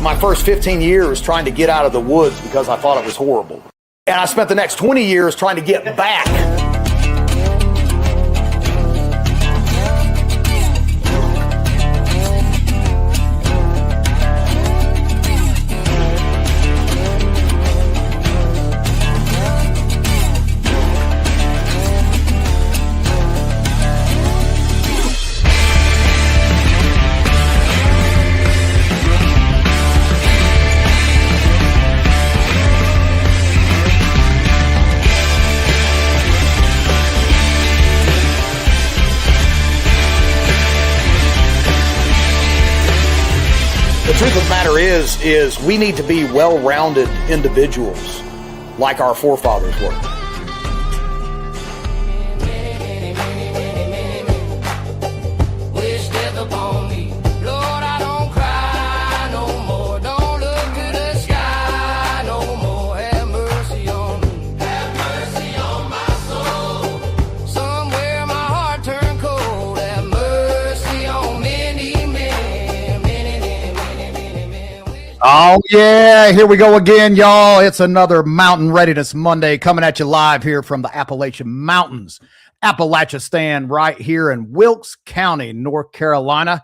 my first 15 years trying to get out of the woods because I thought it was horrible. And I spent the next 20 years trying to get back. The truth of the matter is we need to be well-rounded individuals like our forefathers were. Oh, yeah, here we go again, y'all. It's another Mountain Readiness Monday coming at you live here from the Appalachian Mountains. Appalachia stand right here in Wilkes County, North Carolina,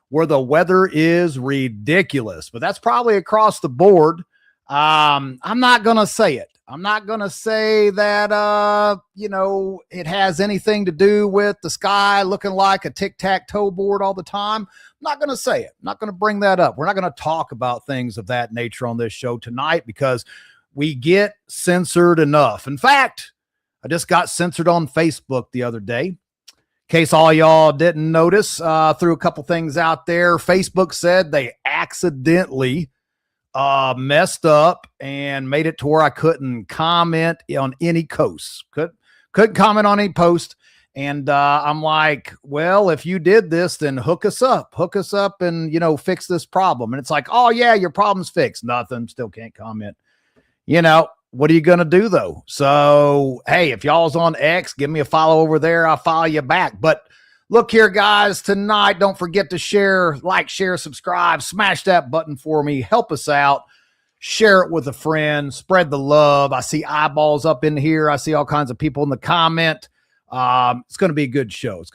where the weather is ridiculous. But that's probably across the board. I'm not going to say it. I'm not going to say that, it has anything to do with the sky looking like a tic-tac-toe board all the time. I'm not going to say it. I'm not going to bring that up. We're not going to talk about things of that nature on this show tonight because we get censored enough. In fact, I just got censored on Facebook the other day. In case all y'all didn't notice, threw a couple things out there. Facebook said they accidentally messed up and made it to where I couldn't comment on any posts. Couldn't comment on any post. And I'm like, well, if you did this, then hook us up and, fix this problem. And it's like, oh yeah, your problem's fixed. Nothing. Still can't comment. What are you going to do though? So, hey, if y'all's on X, give me a follow over there. I'll follow you back. But look here, guys, tonight, don't forget to share, subscribe, smash that button for me. Help us out. Share it with a friend. Spread the love. I see eyeballs up in here. I see all kinds of people in the comment. It's going to be a good show.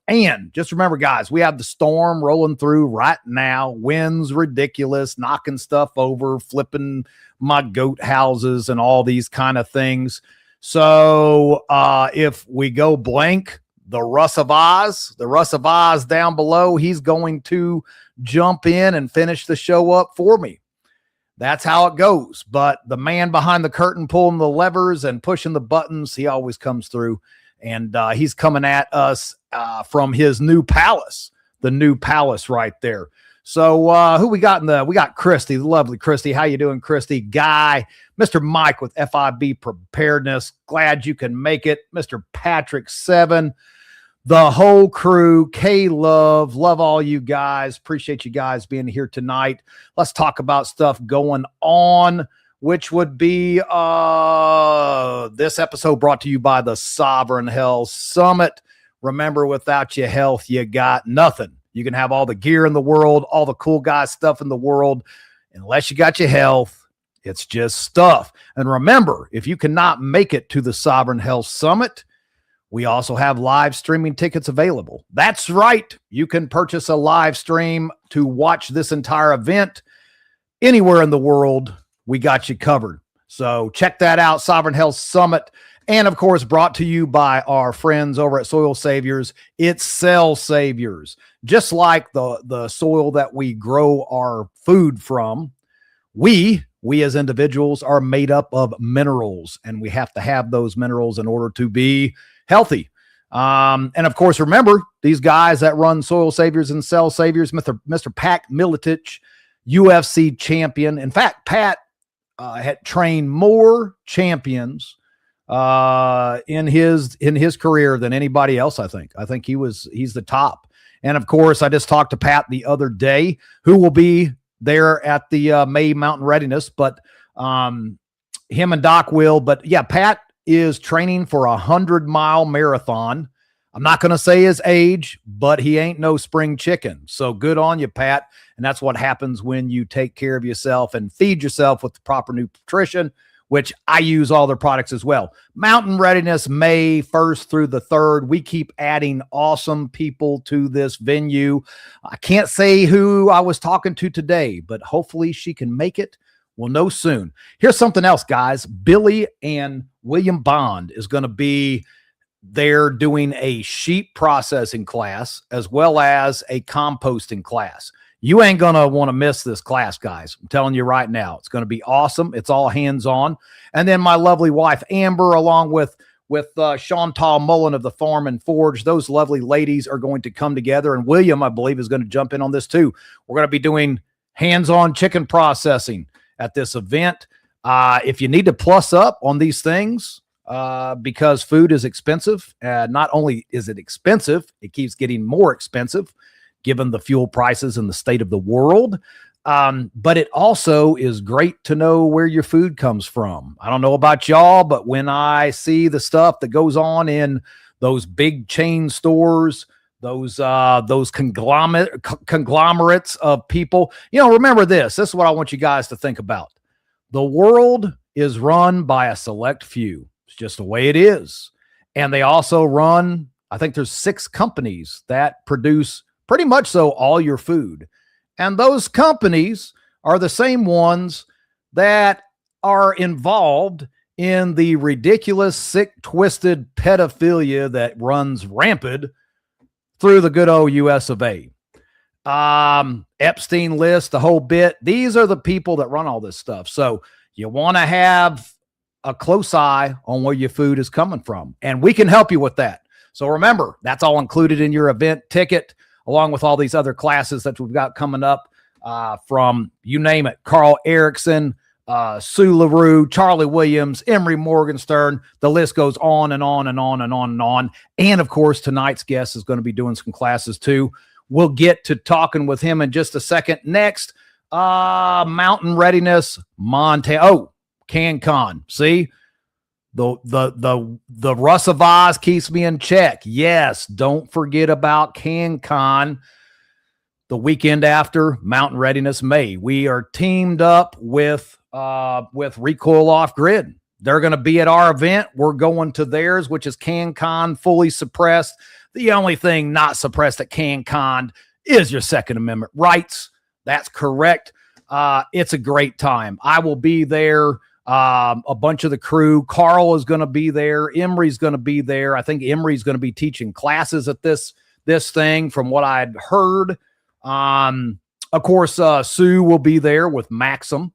And just remember, guys, we have the storm rolling through right now. Winds ridiculous, knocking stuff over, flipping my goat houses and all these kind of things. So if we go blank, the Russ of Oz down below, he's going to jump in and finish the show up for me. That's how it goes. But the man behind the curtain pulling the levers and pushing the buttons, he always comes through. And he's coming at us from his new palace, the new palace right there. So who we got we got Christy, the lovely Christy. How you doing, Christy? Guy, Mr. Mike with FIB Preparedness. Glad you can make it. Mr. Patrick 7. The whole crew, love all you guys. Appreciate you guys being here tonight. Let's talk about stuff going on, which would be this episode brought to you by the Sovereign Health Summit. Remember, without your health, you got nothing. You can have all the gear in the world, all the cool guy stuff in the world. Unless you got your health, it's just stuff. And remember, if you cannot make it to the Sovereign Health Summit, we also have live streaming tickets available. That's right. You can purchase a live stream to watch this entire event anywhere in the world. We got you covered. So check that out, Sovereign Health Summit. And of course, brought to you by our friends over at Soil Saviors. It's Cell Saviors. Just like the soil that we grow our food from, we as individuals are made up of minerals, and we have to have those minerals in order to be healthy. And of course, remember, these guys that run Soil Saviors and Cell Saviors, Mr. Pat Miletich, UFC champion. In fact, Pat had trained more champions in his career than anybody else. I think he's the top. And of course, I just talked to Pat the other day, who will be there at the May Mountain Readiness, but him and Doc will. But yeah, Pat is training for a 100-mile marathon I'm not going to say his age, but he ain't no spring chicken. So good on you, Pat. And that's what happens when you take care of yourself and feed yourself with the proper nutrition, which I use all their products as well. Mountain Readiness, May 1st through the 3rd. We keep adding awesome people to this venue. I can't say who I was talking to today, but hopefully she can make it. We'll know soon. Here's something else, guys. Billy and William Bond is going to be there doing a sheep processing class as well as a composting class. You ain't going to want to miss this class, guys. I'm telling you right now. It's going to be awesome. It's all hands-on. And then my lovely wife, Amber, along with Chantal Mullen of the Farm and Forge, those lovely ladies are going to come together. And William, I believe, is going to jump in on this too. We're going to be doing hands-on chicken processing at this event. If you need to plus up on these things, because food is expensive. Not only is it expensive, it keeps getting more expensive given the fuel prices and the state of the world. But it also is great to know where your food comes from. I don't know about y'all, but when I see the stuff that goes on in those big chain stores, those conglomerates of people, remember this. This is what I want you guys to think about. The world is run by a select few. It's just the way it is. And they also run, I think there's 6 companies that produce pretty much so all your food. And those companies are the same ones that are involved in the ridiculous, sick, twisted pedophilia that runs rampant through the good old US of A. Epstein list, the whole bit. These are the people that run all this stuff. So you want to have a close eye on where your food is coming from. And we can help you with that. So remember, that's all included in your event ticket, along with all these other classes that we've got coming up from, you name it, Carl Erickson, Sue LaRue, Charlie Williams, Emery Morgenstern. The list goes on and on and on and on and on. And of course, tonight's guest is going to be doing some classes too. We'll get to talking with him in just a second. Next, Mountain Readiness, Montana. Oh, CanCon. See, the Russ of Oz keeps me in check. Yes, don't forget about CanCon. The weekend after Mountain Readiness May, we are teamed up with Recoil Off Grid. They're going to be at our event. We're going to theirs, which is CanCon, fully suppressed. The only thing not suppressed at CanCon is your Second Amendment rights. That's correct. It's a great time. I will be there. A bunch of the crew. Carl is going to be there. Emery's going to be there. I think Emery's going to be teaching classes at this thing from what I'd heard. Of course, Sue will be there with Maxim,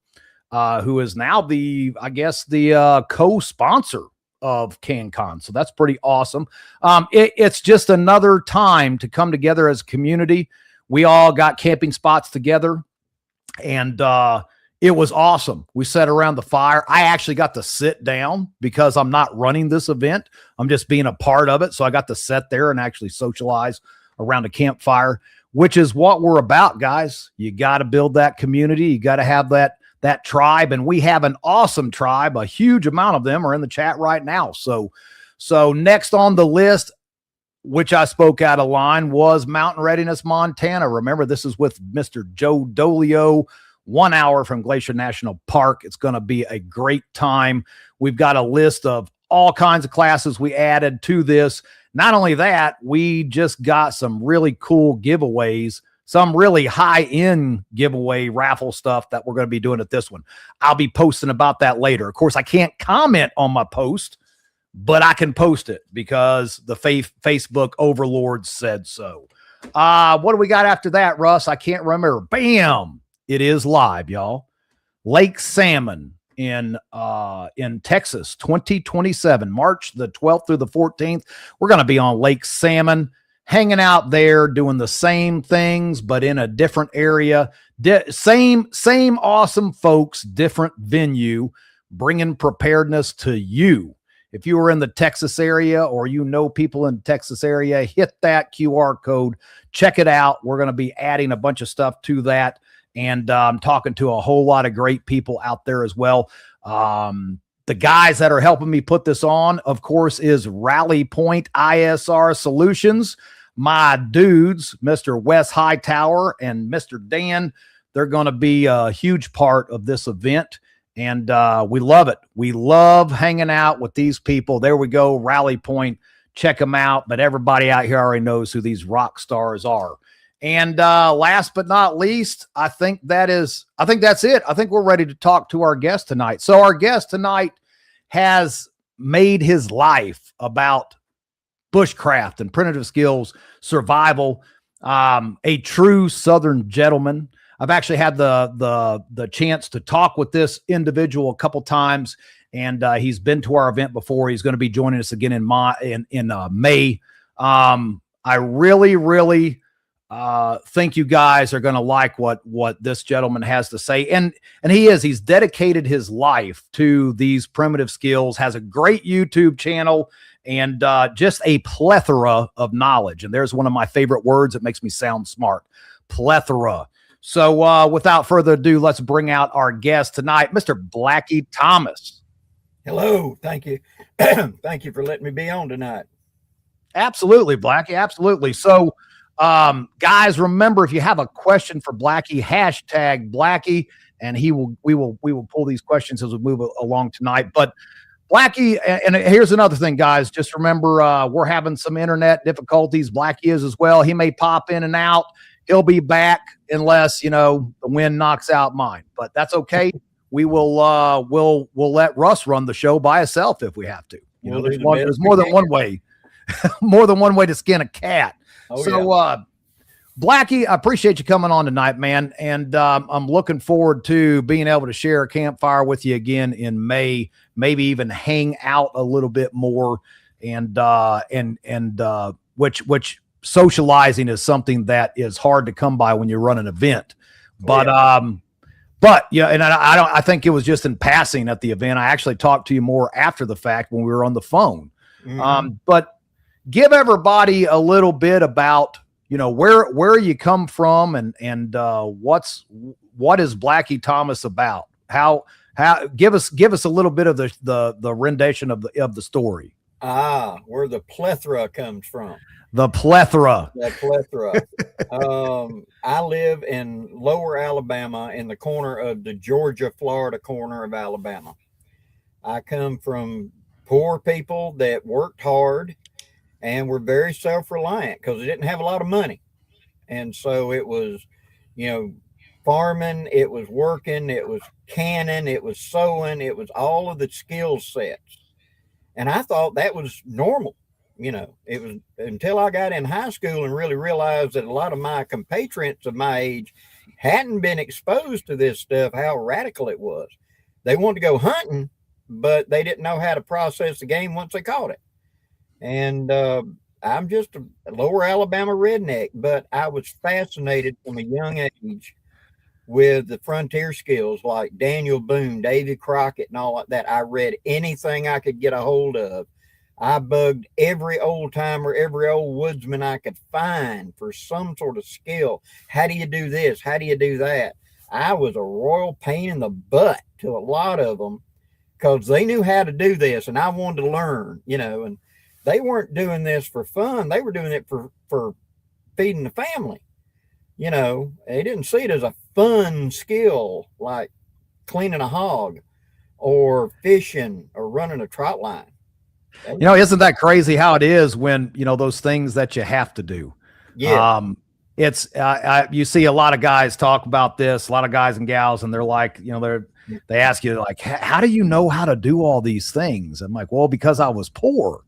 who is now the co-sponsor of CanCon. So that's pretty awesome. It's just another time to come together as a community. We all got camping spots together, and it was awesome. We sat around the fire. I actually got to sit down because I'm not running this event. I'm just being a part of it. So I got to sit there and actually socialize around a campfire, which is what we're about, guys. You got to build that community. You got to have that tribe. And we have an awesome tribe. A huge amount of them are in the chat right now. So next on the list, which I spoke out of line, was Mountain Readiness, Montana. Remember, this is with Mr. Joe Dolio, 1 hour from Glacier National Park. It's going to be a great time. We've got a list of all kinds of classes we added to this. Not only that, we just got some really cool giveaways, some really high-end giveaway raffle stuff that we're going to be doing at this one. I'll be posting about that later. Of course, I can't comment on my post, but I can post it because the Facebook overlords said so. What do we got after that, Russ? I can't remember. Bam! It is live, y'all. Lake Salmon in Texas, 2027, March the 12th through the 14th. We're going to be on Lake Salmon, hanging out there, doing the same things, but in a different area. Same awesome folks, different venue, bringing preparedness to you. If you are in the Texas area or you know people in the Texas area, hit that QR code. Check it out. We're going to be adding a bunch of stuff to that. And I'm talking to a whole lot of great people out there as well. The guys that are helping me put this on, of course, is Rally Point ISR Solutions. My dudes, Mr. Wes Hightower and Mr. Dan, they're going to be a huge part of this event. And we love it. We love hanging out with these people. There we go, Rally Point. Check them out. But everybody out here already knows who these rock stars are. And last but not least, I think that's it. I think we're ready to talk to our guest tonight. So our guest tonight has made his life about bushcraft and primitive skills, survival, a true Southern gentleman. I've actually had the chance to talk with this individual a couple times, and he's been to our event before. He's going to be joining us again in May. I really think you guys are going to like what this gentleman has to say. And he's dedicated his life to these primitive skills, has a great YouTube channel, and just a plethora of knowledge. And there's one of my favorite words that makes me sound smart, plethora. So without further ado, let's bring out our guest tonight, Mr. Blackie Thomas. Hello. Thank you. Thank you for letting me be on tonight. Absolutely, Blackie. Absolutely. So, guys, remember, if you have a question for Blackie, hashtag Blackie, and we will pull these questions as we move along tonight. But Blackie, and here's another thing, guys, just remember, we're having some internet difficulties. Blackie is as well. He may pop in and out. He'll be back unless, the wind knocks out mine, but that's okay. We will, we'll let Russ run the show by himself if we have to. There's more than one way, more than one way to skin a cat. Blackie, I appreciate you coming on tonight, man. And I'm looking forward to being able to share a campfire with you again in May, maybe even hang out a little bit more. And which socializing is something that is hard to come by when you run an event. But yeah, and I think it was just in passing at the event. I actually talked to you more after the fact when we were on the phone. Mm-hmm. But give everybody a little bit about, where you come from and what is Blackie Thomas about? How give us a little bit of the rendition of the story. Where the plethora comes from. The plethora. I live in lower Alabama in the corner of the Georgia-Florida corner of Alabama. I come from poor people that worked hard and were very self-reliant because they didn't have a lot of money. And so it was, farming, it was working, it was canning, it was sewing, it was all of the skill sets. And I thought that was normal. It was until I got in high school and really realized that a lot of my compatriots of my age hadn't been exposed to this stuff, how radical it was. They wanted to go hunting, but they didn't know how to process the game once they caught it. And I'm just a lower Alabama redneck, but I was fascinated from a young age with the frontier skills like Daniel Boone, Davy Crockett, and all like that. I read anything I could get a hold of. I bugged every old timer, every old woodsman I could find for some sort of skill. How do you do this? How do you do that? I was a royal pain in the butt to a lot of them because they knew how to do this and I wanted to learn, and they weren't doing this for fun. They were doing it for feeding the family. They didn't see it as a fun skill like cleaning a hog or fishing or running a trot line. Isn't that crazy how it is when, those things that you have to do? Yeah. It's, you see a lot of guys talk about this, a lot of guys and gals, and they're like, they ask you like, how do you know how to do all these things? I'm like, well, because I was poor.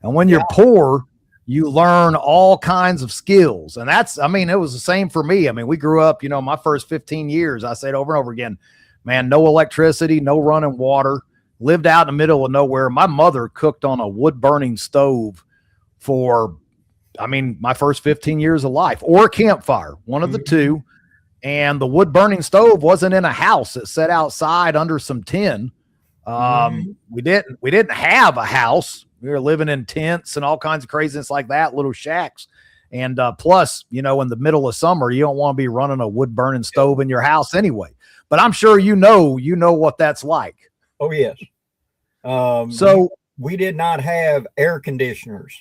And when you're poor, you learn all kinds of skills. And it was the same for me. We grew up, my first 15 years, I said over and over again, man, no electricity, no running water. Lived out in the middle of nowhere. My mother cooked on a wood burning stove for, my first 15 years of life, or a campfire, one of the two. And the wood burning stove wasn't in a house. It sat outside under some tin. We didn't have a house. We were living in tents and all kinds of craziness like that, little shacks. And plus, in the middle of summer, you don't want to be running a wood burning stove in your house anyway. But I'm sure you know what that's like. Oh, yes. So we did not have air conditioners.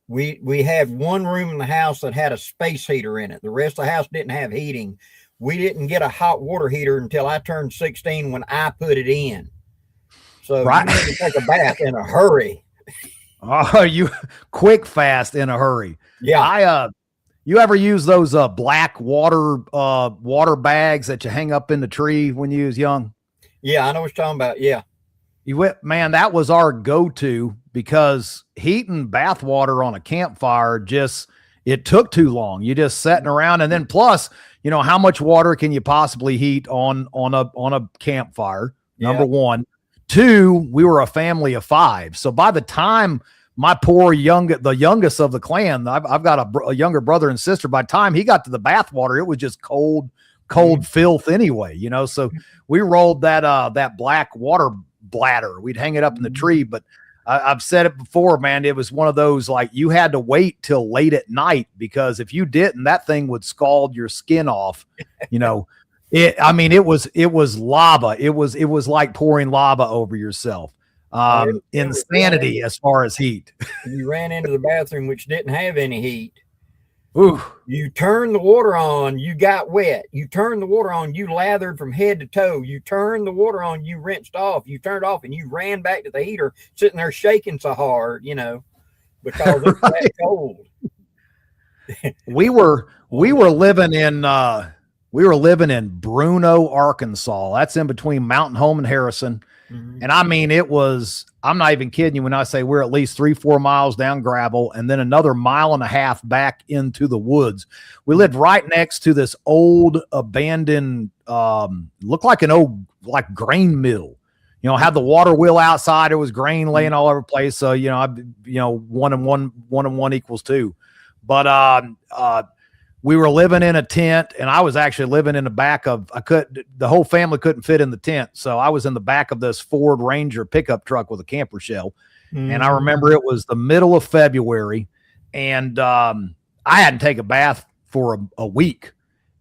We had one room in the house that had a space heater in it. The rest of the house didn't have heating. We didn't get a hot water heater until I turned 16 when I put it in. So right. you had to take a bath in a hurry. Oh, you quick, fast, in a hurry. Yeah. You ever use those black water bags that you hang up in the tree when you was young? Yeah, I know what you're talking about. Yeah. Man, that was our go-to because heating bath water on a campfire it took too long. You just sitting around, and then plus, how much water can you possibly heat on a campfire? Number one. Two, we were a family of 5. So by the time my the youngest of the clan, I've got a younger brother and sister. By the time he got to the bathwater, it was just cold filth anyway, So we rolled that black water bladder. We'd hang it up in the tree, but I've said it before, man. It was one of those, like, you had to wait till late at night, because if you didn't, that thing would scald your skin off, It was lava. It was like pouring lava over yourself. Insanity as far as heat. You ran into the bathroom, which didn't have any heat. Ooh. You turned the water on, you got wet. You turned the water on, you lathered from head to toe. You turned the water on, you rinsed off. You turned it off, and you ran back to the heater, sitting there shaking so hard, because it was that cold. We were living in Bruno, Arkansas. That's in between Mountain Home and Harrison. Mm-hmm. And I'm not even kidding you when I say we're at least 3-4 miles down gravel and then another 1.5 miles back into the woods. We lived right next to this old abandoned, looked like an old, grain mill. Had the water wheel outside. It was grain laying all over the place. So, 1 and 1 equals 2. But, we were living in a tent, and I was actually living in the back of, the whole family couldn't fit in the tent. So I was in the back of this Ford Ranger pickup truck with a camper shell. Mm-hmm. And I remember it was the middle of February, and I hadn't taken a bath for a week.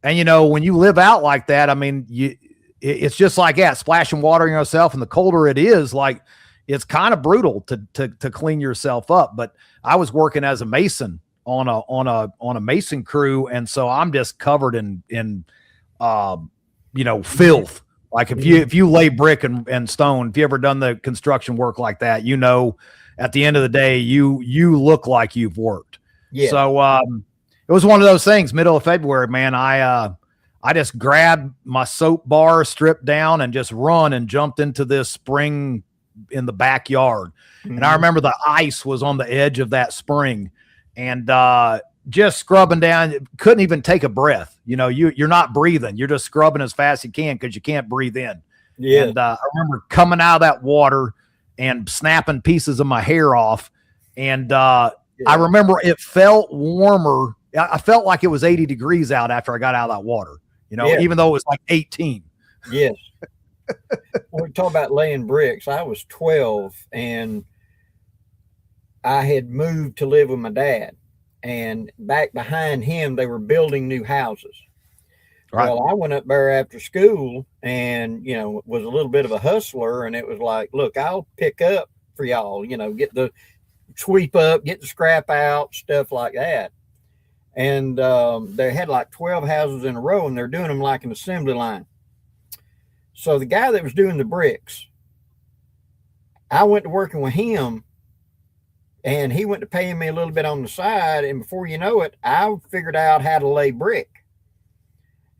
And, when you live out like that, it's just like that, splashing water on yourself. And the colder it is, it's kind of brutal to clean yourself up. But I was working as a mason on a mason crew, and so I'm just covered in filth. Like if you lay brick and stone, if you ever done the construction work like that, at the end of the day you look like you've worked. Yeah. So it was one of those things. Middle of February, man. I just grabbed my soap bar, stripped down, and just run and jumped into this spring in the backyard. Mm-hmm. And I remember the ice was on the edge of that spring. And just scrubbing down, couldn't even take a breath. You're not breathing. You're just scrubbing as fast as you can because you can't breathe in. Yeah. And I remember coming out of that water and snapping pieces of my hair off. And I remember it felt warmer. I felt like it was 80 degrees out after I got out of that water, even though it was like 18. Yes. When we talk about laying bricks, I was 12, and I had moved to live with my dad, and back behind him, they were building new houses. Right. Well, I went up there after school and, was a little bit of a hustler, and it was like, look, I'll pick up for y'all, get the sweep up, get the scrap out, stuff like that. And they had like 12 houses in a row, and they're doing them like an assembly line. So the guy that was doing the bricks, I went to working with him, and he went to paying me a little bit on the side. And before you know it, I figured out how to lay brick.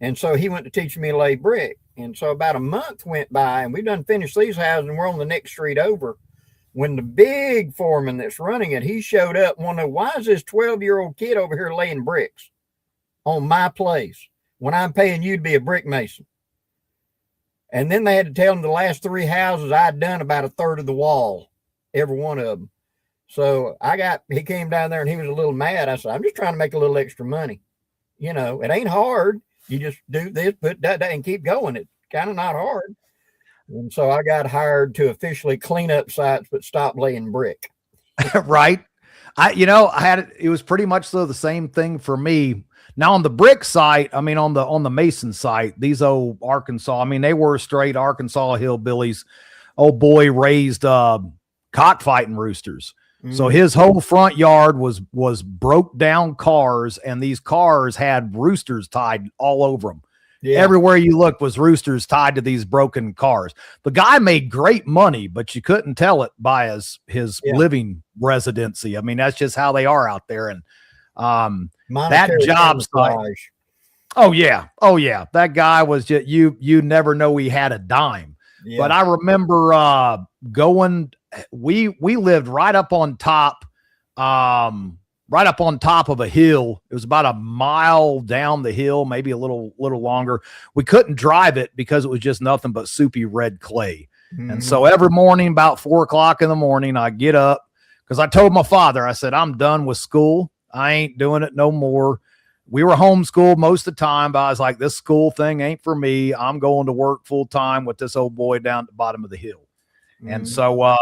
And so he went to teach me to lay brick. And so about a month went by, and we done finished these houses, and we're on the next street over. When the big foreman that's running it, he showed up and wanted to know, why is this 12-year-old kid over here laying bricks on my place when I'm paying you to be a brick mason? And then they had to tell him the last 3 houses I'd done about a third of the wall, every one of them. So he came down there and he was a little mad. I said, I'm just trying to make a little extra money. It ain't hard. You just do this, put that, and keep going. It's kind of not hard. And so I got hired to officially clean up sites, but stop laying brick. Right. It was pretty much the same thing for me. Now on the brick site, on the mason site, these old Arkansas, they were straight Arkansas hillbillies. old boy raised cockfighting roosters. So his whole front yard was broke down cars, and these cars had roosters tied all over them. Yeah. Everywhere you looked was roosters tied to these broken cars. The guy made great money, but you couldn't tell it by his living residency. I mean, that's just how they are out there. And that job site. Oh yeah. That guy was just you never know he had a dime. Yeah. But I remember going. We lived right up on top of a hill. It was about a mile down the hill, maybe a little longer. We couldn't drive it because it was just nothing but soupy red clay. And so every morning about 4 o'clock in the morning, I get up because I told my father, I said, I'm done with school. I ain't doing it no more. We were homeschooled most of the time, but I was like, this school thing ain't for me. I'm going to work full time with this old boy down at the bottom of the hill. And so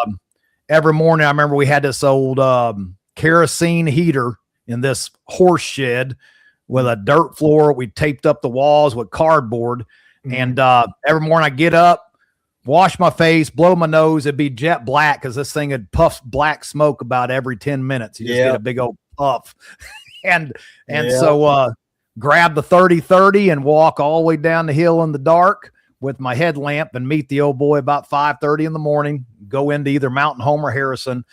every morning, I remember we had this old kerosene heater in this horse shed with a dirt floor. We taped up the walls with cardboard. And every morning I get up, wash my face, blow my nose. It'd be jet black because this thing had puffed black smoke about every 10 minutes. You just get a big old puff. and so grab the 30-30 and walk all the way down the hill in the dark with my headlamp and meet the old boy about 5:30 in the morning, go into either Mountain Home or Harrison,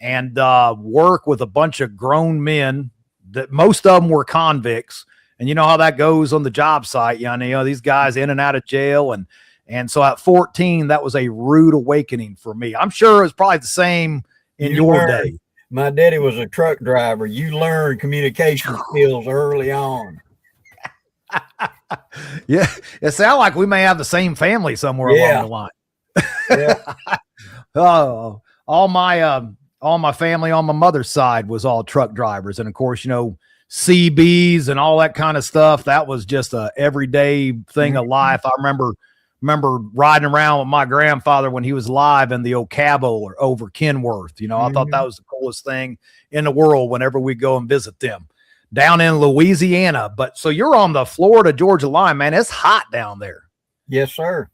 and work with a bunch of grown men that most of them were convicts. And you know how that goes on the job site. You know, these guys in and out of jail. And so at 14, that was a rude awakening for me. I'm sure it was probably the same in your day. My daddy was a truck driver. You learn communication skills early on. Yeah, it sounds like we may have the same family somewhere along the line. Oh, all my family on my mother's side was all truck drivers, and of course, you know, CBs and all that kind of stuff. That was just a everyday thing of life. I remember riding around with my grandfather when he was alive in the Ocabo or over Kenworth. You know, I thought that was the coolest thing in the world whenever we go and visit them down in Louisiana. But so you're on the Florida-Georgia line, man. It's hot down there. Yes, sir.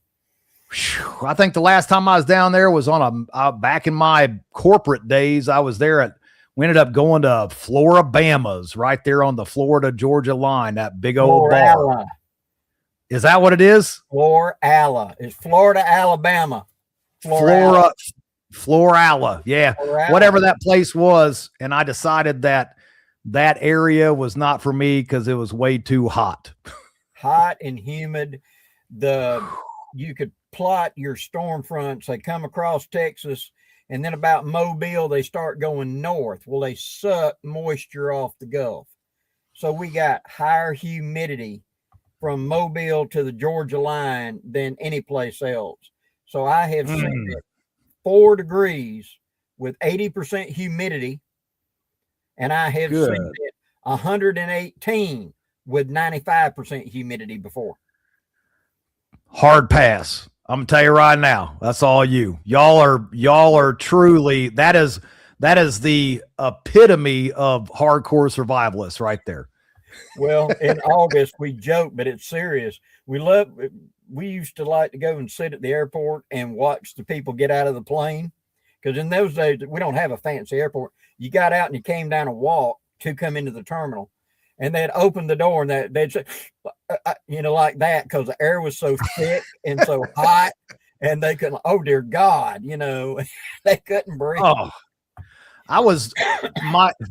Whew. I think the last time I was down there was on back in my corporate days. I was there we ended up going to Floribama's right there on the Florida-Georgia line, that big old bar. Is that what it is? Florala. It's Florida, Alabama. Florala. Yeah. Florala. Whatever that place was. And I decided that area was not for me because it was way too hot. Hot and humid. You could plot your storm fronts. They come across Texas, and then about Mobile, they start going north. Well, they suck moisture off the Gulf. So we got higher humidity from Mobile to the Georgia line than any place else. So I have seen it 4 degrees with 80% humidity, and I have seen it 118 with 95% humidity before. Hard pass. I'm gonna tell you right now, that's all you. Y'all are truly, that is the epitome of hardcore survivalists right there. Well, in August we joke, but it's serious. We used to like to go and sit at the airport and watch the people get out of the plane, because in those days we don't have a fancy airport. You got out and you came down a walk to come into the terminal, and they'd open the door and they'd say, you know, like that, because the air was so thick and so hot, and they couldn't. Oh dear God, you know, they couldn't breathe. Oh.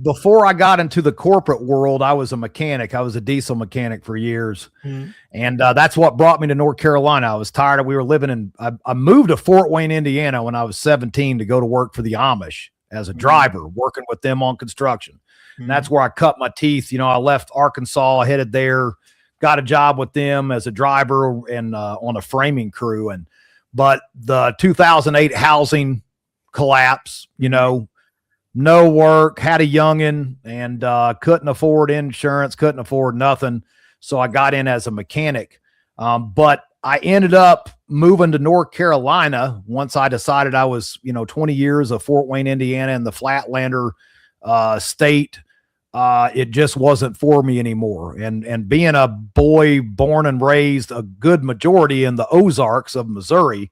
Before I got into the corporate world, I was a mechanic. I was a diesel mechanic for years. And that's what brought me to North Carolina. I was tired I moved to Fort Wayne, Indiana when I was 17 to go to work for the Amish as a driver, working with them on construction. And that's where I cut my teeth. You know, I left Arkansas, I headed there, got a job with them as a driver and on a framing crew. But the 2008 housing collapse, you know, no work, had a youngin', and couldn't afford insurance, couldn't afford nothing. So I got in as a mechanic. But I ended up moving to North Carolina once I decided I was, 20 years of Fort Wayne, Indiana, and the Flatlander state. It just wasn't for me anymore. And being a boy born and raised a good majority in the Ozarks of Missouri,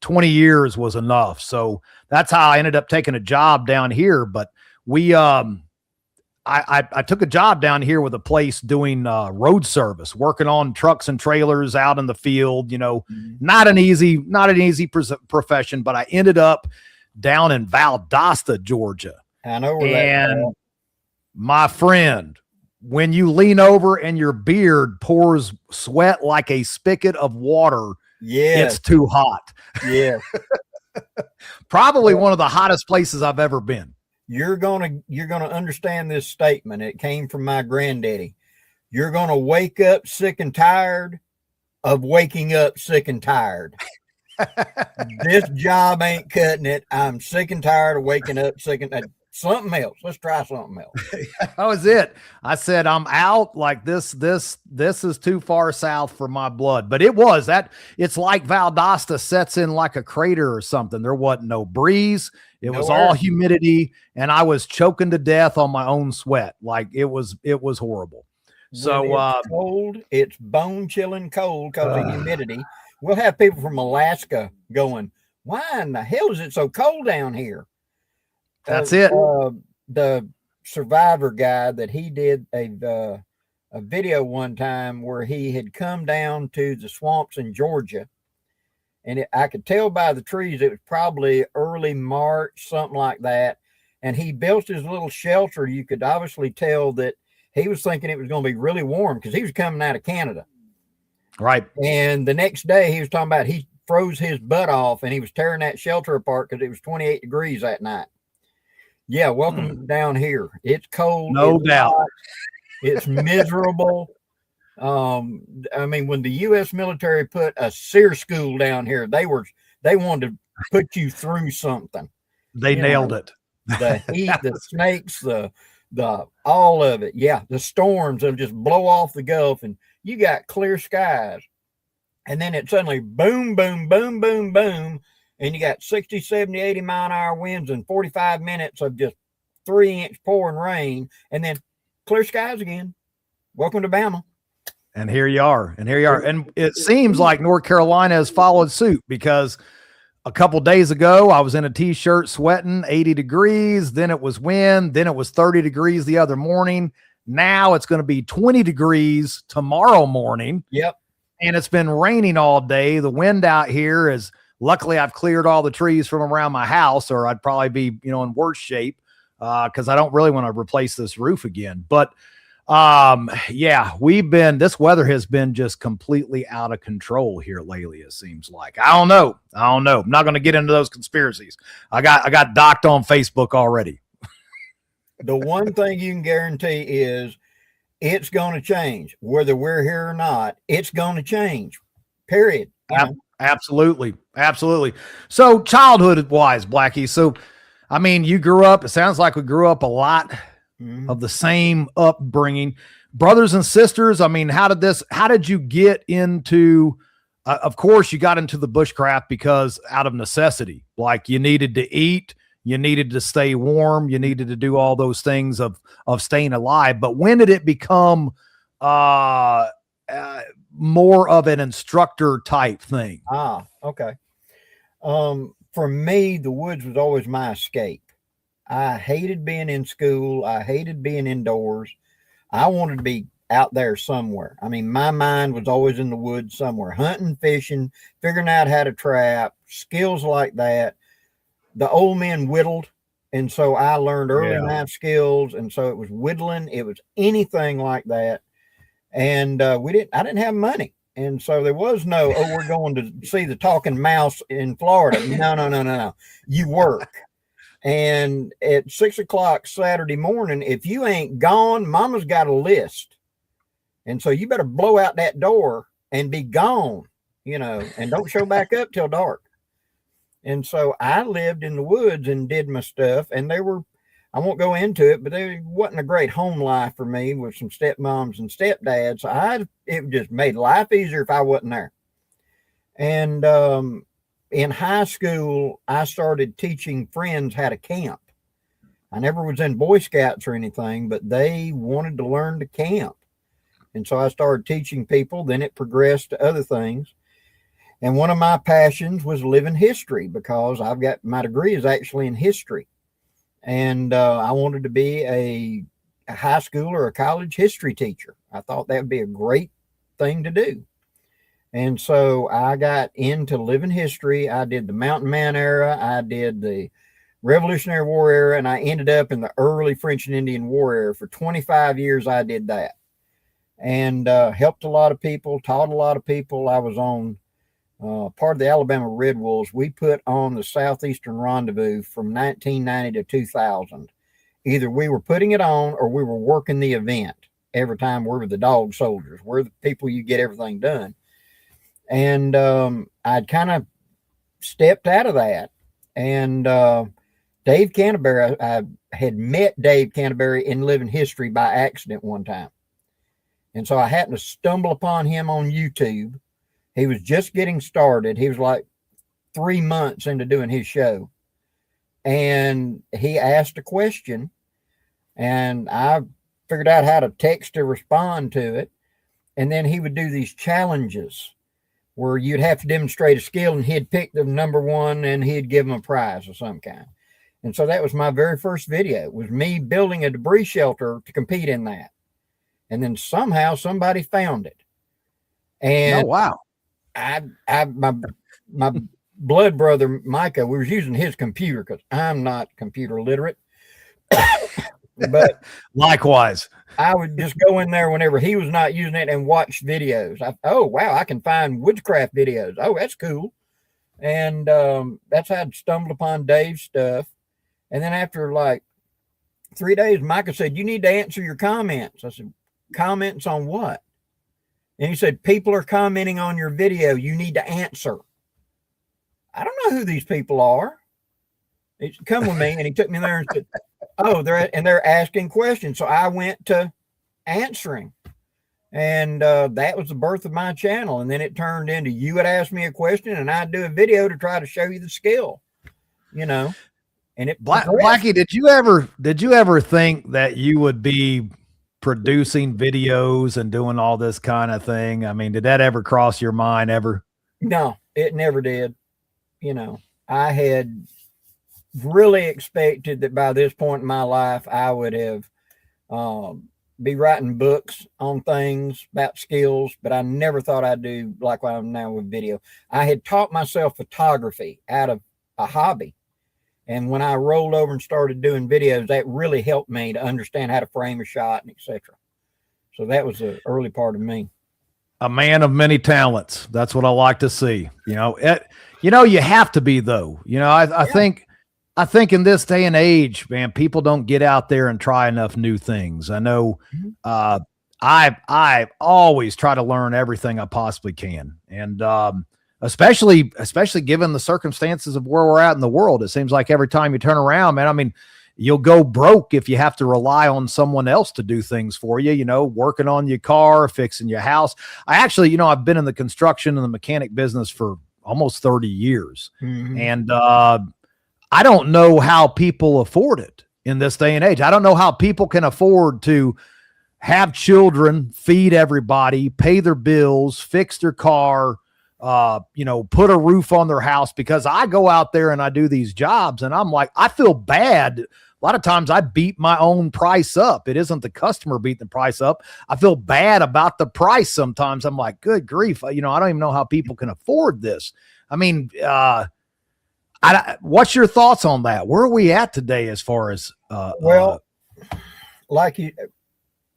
20 years was enough. So that's how I ended up taking a job down here. But we, I took a job down here with a place doing road service, working on trucks and trailers out in the field. You know, not an easy profession, but I ended up down in Valdosta, Georgia. I know where that's at. My friend, when you lean over and your beard pours sweat like a spigot of water, it's too hot. Yeah. Probably one of the hottest places I've ever been. You're gonna understand this statement. It came from my granddaddy. You're gonna wake up sick and tired of waking up sick and tired. This job ain't cutting it. I'm sick and tired of waking up sick and something else. Let's try something else. That was it. I said, I'm out. Like this is too far south for my blood. But it was that. It's like Valdosta sets in like a crater or something. There wasn't no breeze. It was all humidity, and I was choking to death on my own sweat. Like it was horrible. So it's cold, it's bone chilling cold because of humidity. We'll have people from Alaska going, why in the hell is it so cold down here? That's it. The survivor guy that he did a video one time where he had come down to the swamps in Georgia. And I could tell by the trees, it was probably early March, something like that. And he built his little shelter. You could obviously tell that he was thinking it was going to be really warm because he was coming out of Canada. Right. And the next day he was talking about he froze his butt off and he was tearing that shelter apart because it was 28 degrees that night. Yeah, welcome down here. It's cold. No doubt. Hot, it's miserable. I mean, when the U.S. military put a SEER school down here, they wanted to put you through something. They nailed it. The heat, the snakes, the all of it. Yeah, the storms will just blow off the Gulf, and you got clear skies, and then it suddenly boom, boom, boom, boom, boom, and you got 60, 70, 80 mile an hour winds and 45 minutes of just 3-inch pouring rain, and then clear skies again. Welcome to Bama. And here you are. And it seems like North Carolina has followed suit because a couple days ago, I was in a t-shirt sweating 80 degrees. Then it was wind. Then it was 30 degrees the other morning. Now it's going to be 20 degrees tomorrow morning. Yep. And it's been raining all day. The wind out here is, luckily I've cleared all the trees from around my house, or I'd probably be, in worse shape because I don't really want to replace this roof again. But yeah, this weather has been just completely out of control here lately. It seems like, I don't know. I'm not going to get into those conspiracies. I got docked on Facebook already. The one thing you can guarantee is it's going to change, whether we're here or not. It's going to change, period. Absolutely. So childhood wise, Blackie. So, I mean, you grew up, it sounds like we grew up a lot of the same upbringing, brothers and sisters. I mean, how did you get into, of course you got into the bushcraft because out of necessity, like you needed to eat, you needed to stay warm, you needed to do all those things of staying alive. But when did it become, more of an instructor type thing? Okay. For me, the woods was always my escape. I hated being in school. I hated being indoors. I wanted to be out there somewhere. I mean, my mind was always in the woods somewhere, hunting, fishing, figuring out how to trap, skills like that. The old men whittled. And so I learned early knife skills. And so it was whittling. It was anything like that. And I didn't have money. And so there was no, we're going to see the talking mouse in Florida. No. You work. And at 6 o'clock Saturday morning, if you ain't gone, mama's got a list. And so you better blow out that door and be gone, and don't show back up till dark. And so I lived in the woods and did my stuff. And I won't go into it, but there wasn't a great home life for me with some stepmoms and stepdads. So it just made life easier if I wasn't there. And, in high school, I started teaching friends how to camp. I never was in Boy Scouts or anything, but they wanted to learn to camp. And so I started teaching people. Then it progressed to other things. And one of my passions was living history, because I've got my degree is actually in history. And I wanted to be a high school or a college history teacher. I thought that would be a great thing to do. And so I got into living history. I did the Mountain Man era. I did the Revolutionary War era, and I ended up in the early French and Indian War era. For 25 years, I did that, and helped a lot of people, taught a lot of people. I was on part of the Alabama Red Wolves. We put on the Southeastern Rendezvous from 1990 to 2000. Either we were putting it on or we were working the event every time. We were the dog soldiers. We're the people you get everything done. And I'd kind of stepped out of that. And Dave Canterbury, I had met Dave Canterbury in living history by accident one time. And so I happened to stumble upon him on YouTube. He was just getting started. He was like 3 months into doing his show. And he asked a question, and I figured out how to text to respond to it. And then he would do these challenges where you'd have to demonstrate a skill, and he'd pick the number one and he'd give them a prize of some kind. And so that was my very first video. It was me building a debris shelter to compete in that. And then somehow somebody found it. And oh, wow. My blood brother, Micah, we was using his computer because I'm not computer literate. But likewise, I would just go in there whenever he was not using it and watch videos. Oh, wow, I can find woodcraft videos. Oh, that's cool. And that's how I stumbled upon Dave's stuff. And then after like 3 days, Micah said, you need to answer your comments. I said, comments on what? And he said, people are commenting on your video. You need to answer. I don't know who these people are. He said, come with me. And he took me there and said, oh, they're asking questions. So I went to answering. And that was the birth of my channel. And then it turned into you would ask me a question and I'd do a video to try to show you the skill, you know. And it Blackie, did you ever think that you would be producing videos and doing all this kind of thing? I mean, did that ever cross your mind ever? No, it never did. You know, I had really expected that by this point in my life, I would have be writing books on things about skills, but I never thought I'd do like what I'm now with video. I had taught myself photography out of a hobby. And when I rolled over and started doing videos, that really helped me to understand how to frame a shot and etc. So that was the early part of me. A man of many talents. That's what I like to see. You know, you have to be though. You know, I think in this day and age, man, people don't get out there and try enough new things. I know I always try to learn everything I possibly can. And especially given the circumstances of where we're at in the world, it seems like every time you turn around, man, I mean, you'll go broke if you have to rely on someone else to do things for you, you know, working on your car, fixing your house. I actually, you know, I've been in the construction and the mechanic business for almost 30 years. And I don't know how people afford it in this day and age. I don't know how people can afford to have children, feed everybody, pay their bills, fix their car, you know, put a roof on their house, because I go out there and I do these jobs and I'm like, I feel bad. A lot of times I beat my own price up. It isn't the customer beating the price up. I feel bad about the price. Sometimes I'm like, good grief. You know, I don't even know how people can afford this. I mean, what's your thoughts on that? Where are we at today as far as, like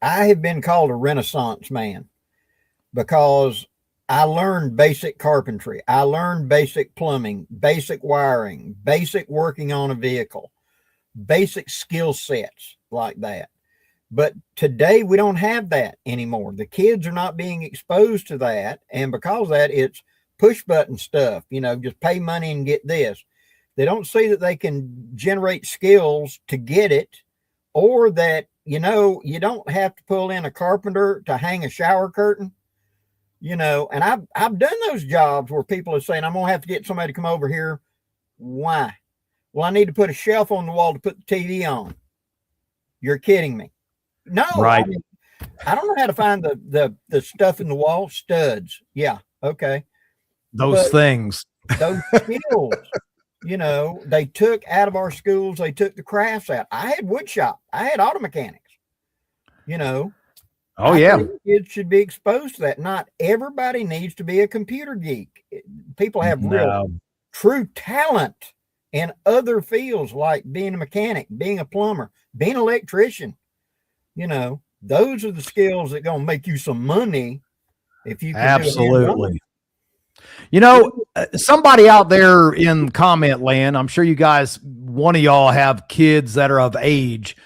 I have been called a Renaissance man because I learned basic carpentry. I learned basic plumbing, basic wiring, basic working on a vehicle, basic skill sets like that. But today we don't have that anymore. The kids are not being exposed to that. And because of that, it's push button stuff, you know, just pay money and get this. They don't see that they can generate skills to get it, or that, you know, you don't have to pull in a carpenter to hang a shower curtain. You know, and I've done those jobs where people are saying, I'm going to have to get somebody to come over here. Why? Well, I need to put a shelf on the wall to put the TV on. You're kidding me. No, right. I don't know how to find the stuff in the wall. Studs. Yeah. Okay. those things. Those skills, you know, they took out of our schools, they took the crafts out. I had wood shop, I had auto mechanics, you know. Oh, I yeah. think kids should be exposed to that. Not everybody needs to be a computer geek. People have real, true talent in other fields, like being a mechanic, being a plumber, being an electrician. You know, those are the skills that going to make you some money if you can absolutely. You know, somebody out there in comment land, I'm sure you guys, one of y'all have kids that are of age.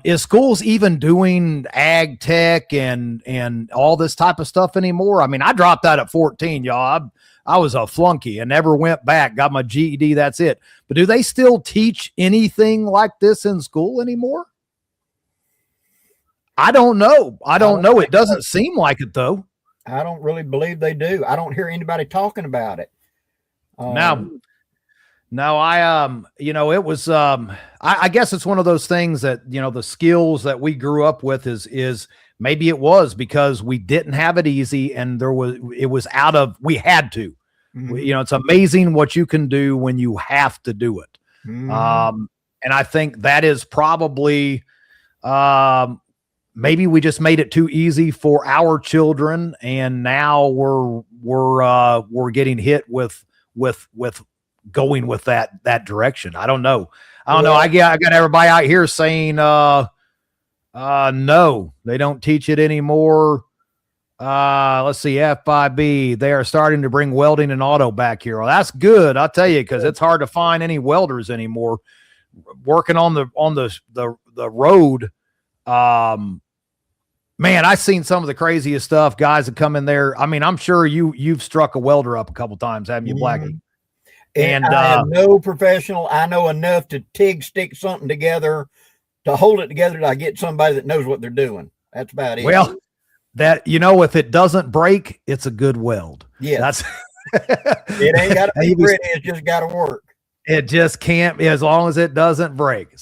Is schools even doing ag tech and all this type of stuff anymore? I mean, I dropped out at 14, y'all. I was a flunky and never went back, got my GED. That's it. But do they still teach anything like this in school anymore? I don't know. I don't know. It doesn't seem like it, though. I don't really believe they do. I don't hear anybody talking about it. No, you know, it was, I guess it's one of those things that, you know, the skills that we grew up with is maybe it was because we didn't have it easy and it was out of, we had to, you know, it's amazing what you can do when you have to do it. And I think that is probably, maybe we just made it too easy for our children. And now we're getting hit with going with that direction. I don't know. I got everybody out here saying, no, they don't teach it anymore. Let's see, F5B, they are starting to bring welding and auto back here. Well, that's good. I'll tell you, because it's hard to find any welders anymore working on the road. Man, I've seen some of the craziest stuff. Guys that come in there. I mean, I'm sure you've struck a welder up a couple times, haven't you, Blackie? And I am no professional. I know enough to stick something together, to hold it together till I get somebody that knows what they're doing. That's about it. Well, that, you know, if it doesn't break, it's a good weld. Yeah. That's it ain't got to be pretty. It's just got to work. It just can't, as long as it doesn't break, he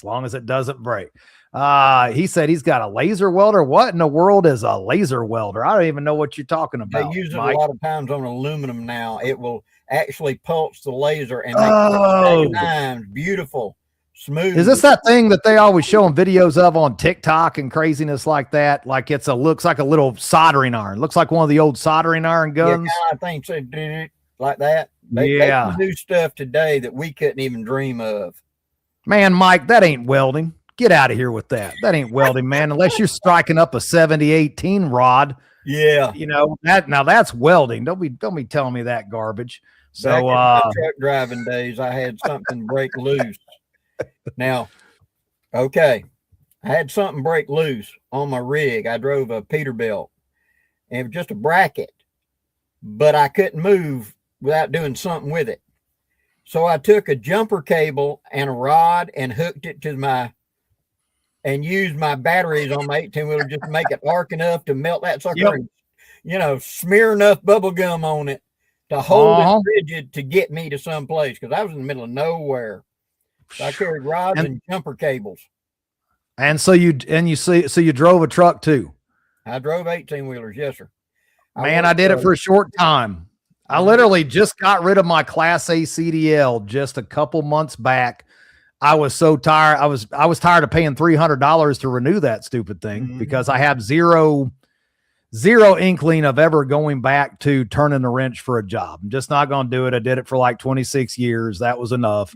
said he's got a laser welder. What in the world is a laser welder? I don't even know what you're talking about. They use it a lot of times on aluminum now. It will actually pulse the laser and make dimes beautiful, smooth. Is this that thing that they always showing videos of on TikTok and craziness like that? Like looks like a little soldering iron. Looks like one of the old soldering iron guns. Yeah, I think so. Like that. They can do stuff today that we couldn't even dream of. Man, Mike, that ain't welding. Get out of here with that. That ain't welding, man. Unless you're striking up a 7018 rod. Yeah. You know, that's welding. Don't be telling me that garbage. So back in my truck driving days, I had something break loose. Now, okay, I had something break loose on my rig. I drove a Peterbilt, and it was just a bracket, but I couldn't move without doing something with it. So I took a jumper cable and a rod and hooked it to and used my batteries on my 18-wheeler just to make it arc enough to melt that sucker and, you know, smear enough bubble gum on it to hold it rigid to get me to some place, because I was in the middle of nowhere. So I carried rods and jumper cables. And so you drove a truck too? I drove 18-wheelers, yes, sir. Man, I did it for a short time. I literally just got rid of my Class A CDL just a couple months back. I was so tired. I was tired of paying $300 to renew that stupid thing because I have zero inkling of ever going back to turning the wrench for a job. I'm just not going to do it. I did it for like 26 years. That was enough.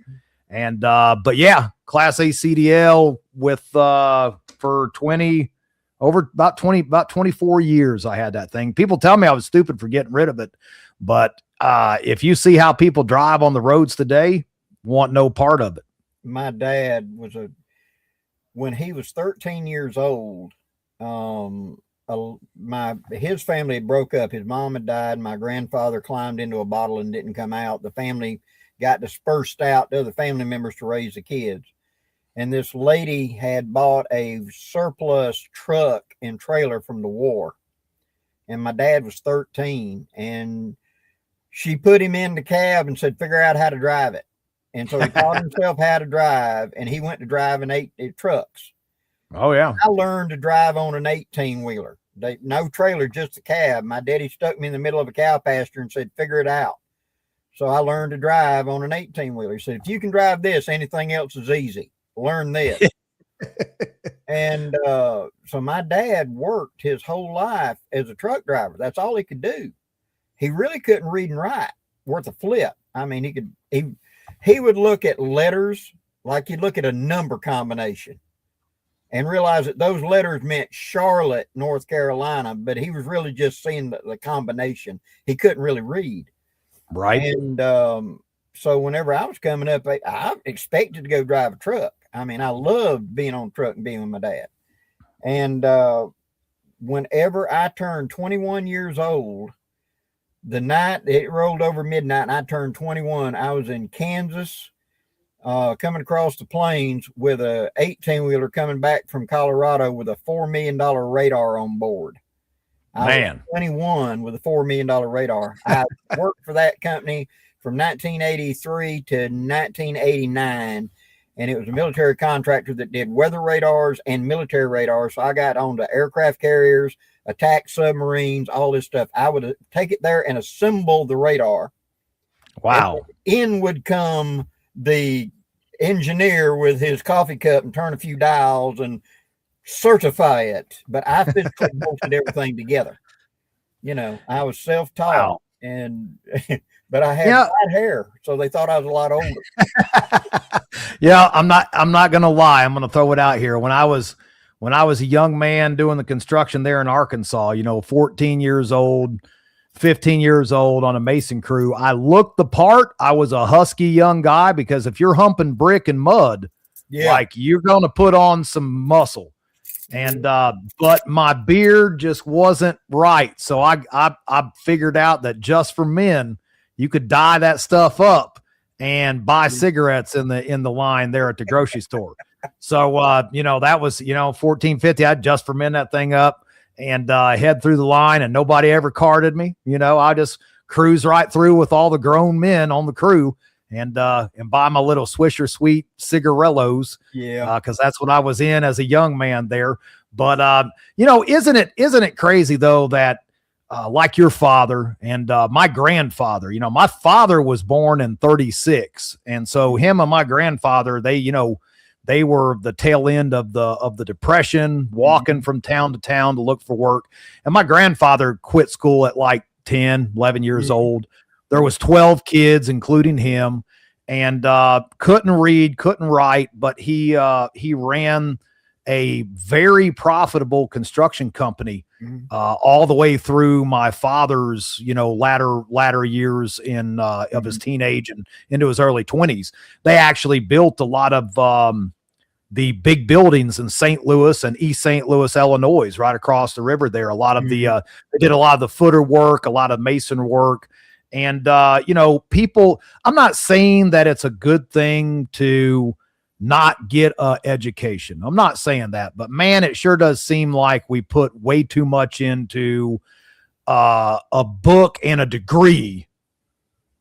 And, but yeah, Class A CDL with, for about 24 years. I had that thing. People tell me I was stupid for getting rid of it. But, if you see how people drive on the roads today, want no part of it. My dad when he was 13 years old, his family had broke up. His mom had died. My grandfather climbed into a bottle and didn't come out. The family got dispersed out to other family members to raise the kids. And this lady had bought a surplus truck and trailer from the war. And my dad was 13, and she put him in the cab and said, figure out how to drive it. And so he taught himself how to drive, and he went to driving eight trucks. Oh, yeah. I learned to drive on an 18-wheeler. No trailer, just a cab. My daddy stuck me in the middle of a cow pasture and said, figure it out. So I learned to drive on an 18-wheeler. He said, if you can drive this, anything else is easy. Learn this. And so my dad worked his whole life as a truck driver. That's all he could do. He really couldn't read and write worth a flip. I mean, he would look at letters like you'd look at a number combination and realize that those letters meant Charlotte, North Carolina, but he was really just seeing the combination. He couldn't really read. Right. And so whenever I was coming up, I expected to go drive a truck. I mean, I loved being on a truck and being with my dad. And whenever I turned 21 years old, the night it rolled over midnight and I turned 21, I was in Kansas, coming across the plains with a 18-wheeler coming back from Colorado with a $4 million radar on board. I was 21 with a $4 million radar. I worked for that company from 1983 to 1989. And it was a military contractor that did weather radars and military radars. So I got on to aircraft carriers, attack submarines, all this stuff. I would take it there and assemble the radar. Wow. In would come the engineer with his coffee cup and turn a few dials and certify it. But I physically bolted everything together. You know, I was self-taught. Wow. And but I had white hair, so they thought I was a lot older. Yeah, I'm not gonna lie. I'm gonna throw it out here. When I was a young man doing the construction there in Arkansas, you know, 14 years old, 15 years old on a mason crew, I looked the part. I was a husky young guy because if you're humping brick and mud, like you're gonna put on some muscle. And but my beard just wasn't right. So I figured out that just for men, you could dye that stuff up and buy cigarettes in the line there at the grocery store. So you know, that was, you know, $14.50. I'd just for men that thing up and head through the line, and nobody ever carded me. You know, I just cruise right through with all the grown men on the crew and buy my little Swisher Sweet cigarellos. Yeah. Cause that's what I was in as a young man there. But, you know, isn't it crazy though, that, like your father and, my grandfather, you know, my father was born in 36. And so him and my grandfather, they were the tail end of the Depression, walking from town to town to look for work. And my grandfather quit school at like 10, 11 years old. There was 12 kids, including him, and couldn't read, couldn't write, but he ran a very profitable construction company all the way through my father's, you know, latter years of his teenage and into his early 20s. They actually built a lot of the big buildings in St. Louis and East St. Louis, Illinois, right across the river there. A lot of they did a lot of the footer work, a lot of mason work. And, you know, people, I'm not saying that it's a good thing to not get an education. I'm not saying that, but man, it sure does seem like we put way too much into a book and a degree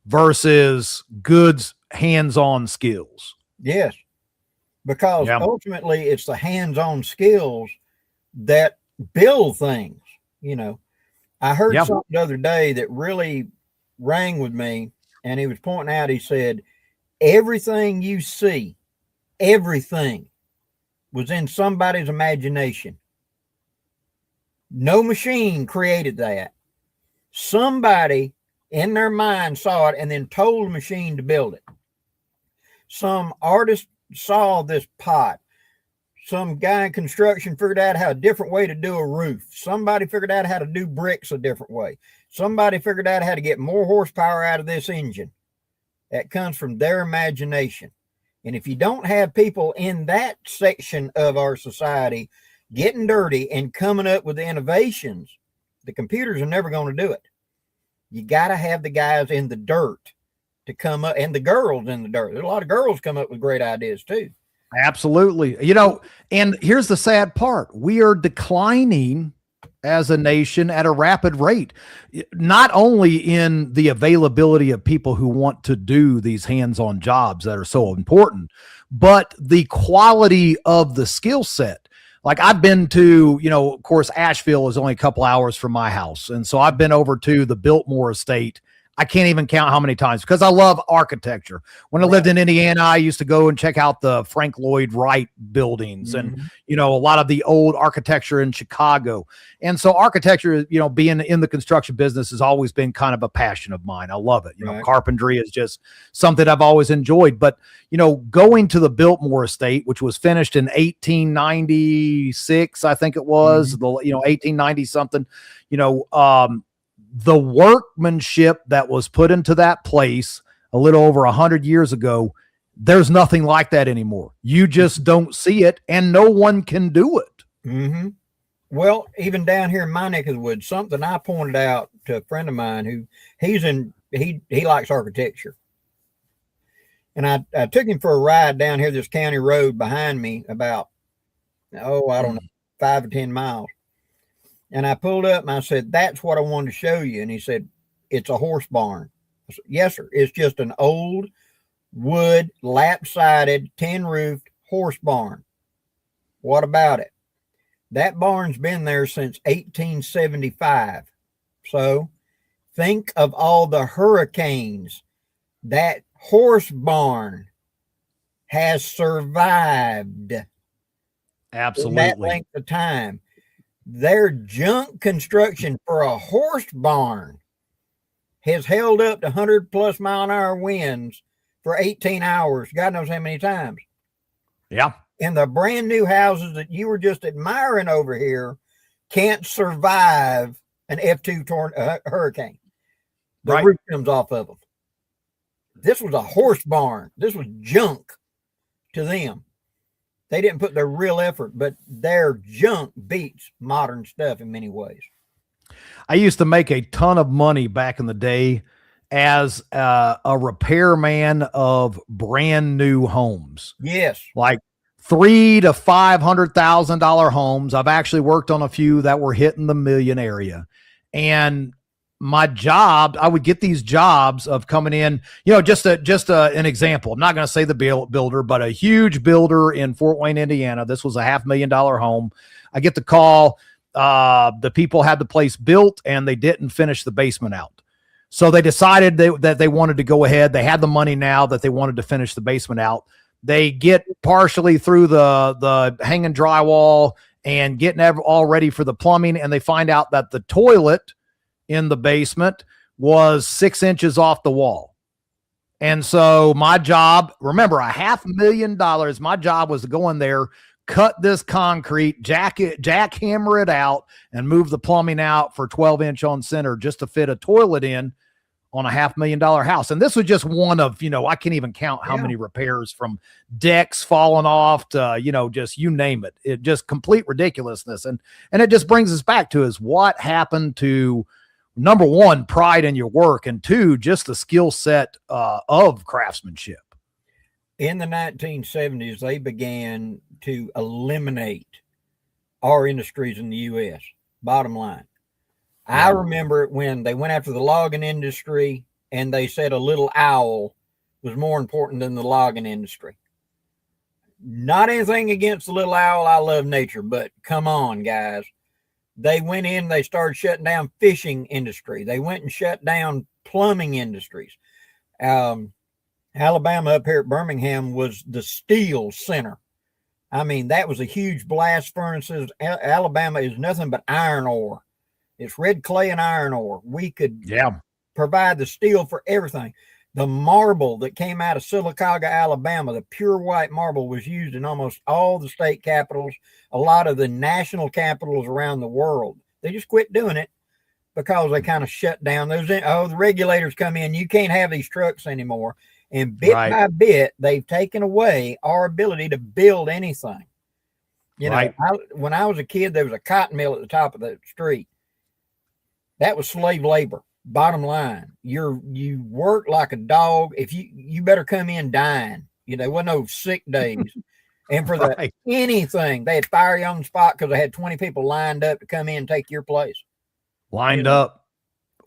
versus good hands-on skills. Yes, because ultimately it's the hands-on skills that build things. You know, I heard something the other day that really rang with me, and he was pointing out, he said, everything you see, everything was in somebody's imagination. No machine created that. Somebody in their mind saw it and then told the machine to build it. Some artist saw this pot. Some guy in construction figured out how a different way to do a roof. Somebody figured out how to do bricks a different way. Somebody figured out how to get more horsepower out of this engine. That comes from their imagination. And if you don't have people in that section of our society getting dirty and coming up with the innovations, the computers are never going to do it. You got to have the guys in the dirt to come up, and the girls in the dirt. There's a lot of girls come up with great ideas too. Absolutely. You know, and here's the sad part. We are declining as a nation at a rapid rate, not only in the availability of people who want to do these hands-on jobs that are so important, but the quality of the skill set. like I've been to, of course, Asheville is only a couple hours from my house. And so I've been over to the Biltmore estate. I can't even count how many times because I love architecture. When I lived in Indiana, I used to go and check out the Frank Lloyd Wright buildings and, a lot of the old architecture in Chicago. And so architecture, being in the construction business has always been kind of a passion of mine. I love it. Carpentry is just something I've always enjoyed. But, going to the Biltmore estate, which was finished in 1896, I think it was, 1890 something, the workmanship that was put into that place a little over 100 years ago, there's nothing like that anymore. You just don't see it, and no one can do it. Well, even down here in my neck of the woods, something I pointed out to a friend of mine who he likes architecture. And I took him for a ride down here, this county road behind me, about, I don't know, 5 or 10 miles. And I pulled up and I said, that's what I wanted to show you. And he said, it's a horse barn. I said, yes, sir. It's just an old wood, lap-sided, tin-roofed horse barn. What about it? That barn's been there since 1875. So think of all the hurricanes. That horse barn has survived. Absolutely. In that length of time. Their junk construction for a horse barn has held up to 100+ mile-an-hour winds for 18 hours. God knows how many times. Yeah. And the brand new houses that you were just admiring over here can't survive an F2 hurricane. The roof comes off of them. This was a horse barn. This was junk to them. They didn't put their real effort, but their junk beats modern stuff in many ways. I used to make a ton of money back in the day as a repairman of brand new homes. Yes. Like $300,000 to $500,000 homes. I've actually worked on a few that were hitting the million area. And my job, I would get these jobs of coming in, just an example. I'm not going to say the builder, but a huge builder in Fort Wayne, Indiana. This was a $500,000 home. I get the call. The people had the place built and they didn't finish the basement out. So they decided that they wanted to go ahead. They had the money now that they wanted to finish the basement out. They get partially through the hanging drywall and getting all ready for the plumbing. And they find out that the toilet in the basement was 6 inches off the wall. And so my job, remember, $500,000, my job was to go in there, cut this concrete, jackhammer it out, and move the plumbing out for 12-inch on center just to fit a toilet in on a $500,000 house. And this was just one of, I can't even count how many repairs, from decks falling off to, just you name it. It just complete ridiculousness. And it just brings us back to is what happened to, number one, pride in your work, and two, just the skill set of craftsmanship. In the 1970s, they began to eliminate our industries in the U.S. Bottom line. I remember when they went after the logging industry and they said a little owl was more important than the logging industry. Not anything against the little owl. I love nature, but come on, guys. They went in, they started shutting down fishing industry. They went and shut down plumbing industries. Alabama up here at Birmingham was the steel center. I mean, that was a huge blast furnaces. Alabama is nothing but iron ore. It's red clay and iron ore. We could provide the steel for everything. The marble that came out of Sylacauga, Alabama, the pure white marble, was used in almost all the state capitals, a lot of the national capitals around the world. They just quit doing it because they kind of shut down those. The regulators come in. You can't have these trucks anymore. And bit by bit, they've taken away our ability to build anything. When I was a kid, there was a cotton mill at the top of the street. That was slave labor. Bottom line, you work like a dog. If you better come in dying. There wasn't no sick days. And for anything, they'd fire you on the spot because they had 20 people lined up to come in and take your place. Lined up.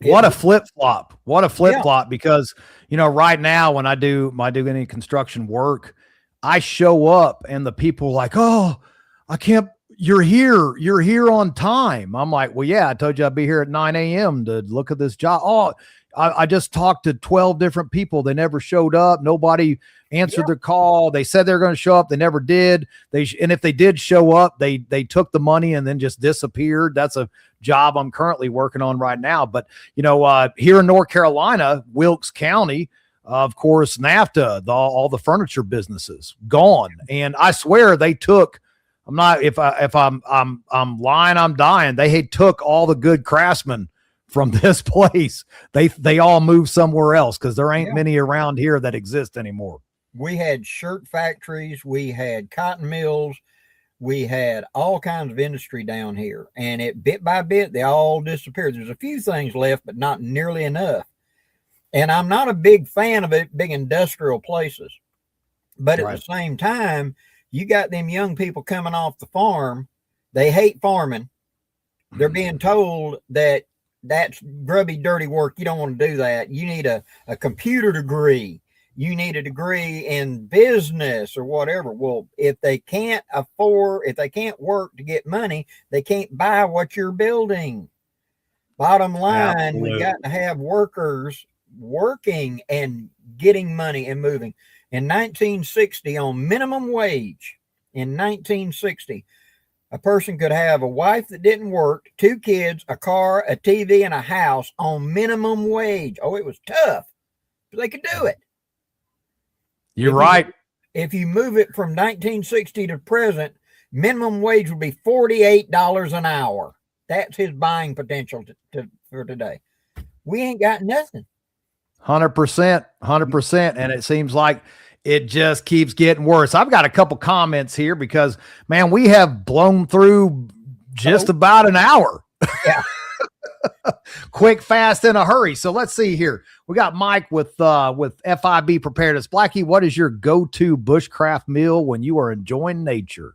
What a flip-flop. What a flip-flop. Because, right now when I do any construction work, I show up and the people are like, oh, I can't, you're here on time. I'm like, well, yeah, I told you I'd be here at 9 a.m. to look at this job. Oh, I just talked to 12 different people. They never showed up. Nobody answered their call. They said they're going to show up. They never did. And if they did show up, they took the money and then just disappeared. That's a job I'm currently working on right now. But, here in North Carolina, Wilkes County, of course, NAFTA, all the furniture businesses gone. And I swear they took, I'm not, if I'm lying, I'm dying. They had took all the good craftsmen from this place. They all moved somewhere else because there ain't many around here that exist anymore. We had shirt factories, we had cotton mills, we had all kinds of industry down here, and it bit by bit they all disappeared. There's a few things left, but not nearly enough. And I'm not a big fan of big industrial places, but at the same time, you got them young people coming off the farm. They hate farming. They're being told that that's grubby, dirty work. You don't want to do that. You need a computer degree. You need a degree in business or whatever. Well, if they can't work to get money, they can't buy what you're building. Bottom line, we got to have workers working and getting money and moving. In 1960, on minimum wage, in 1960, a person could have a wife that didn't work, 2 kids, a car, a TV, and a house on minimum wage. Oh, it was tough, but they could do it. You're right. If you move it from 1960 to present, minimum wage would be $48 an hour. That's his buying potential for today. We ain't got nothing. 100%. And it seems like it just keeps getting worse. I've got a couple comments here because, man, we have blown through just about an hour. Yeah. Quick, fast, in a hurry. So let's see here. We got Mike with FIB Preparedness. Blackie, what is your go-to bushcraft meal when you are enjoying nature?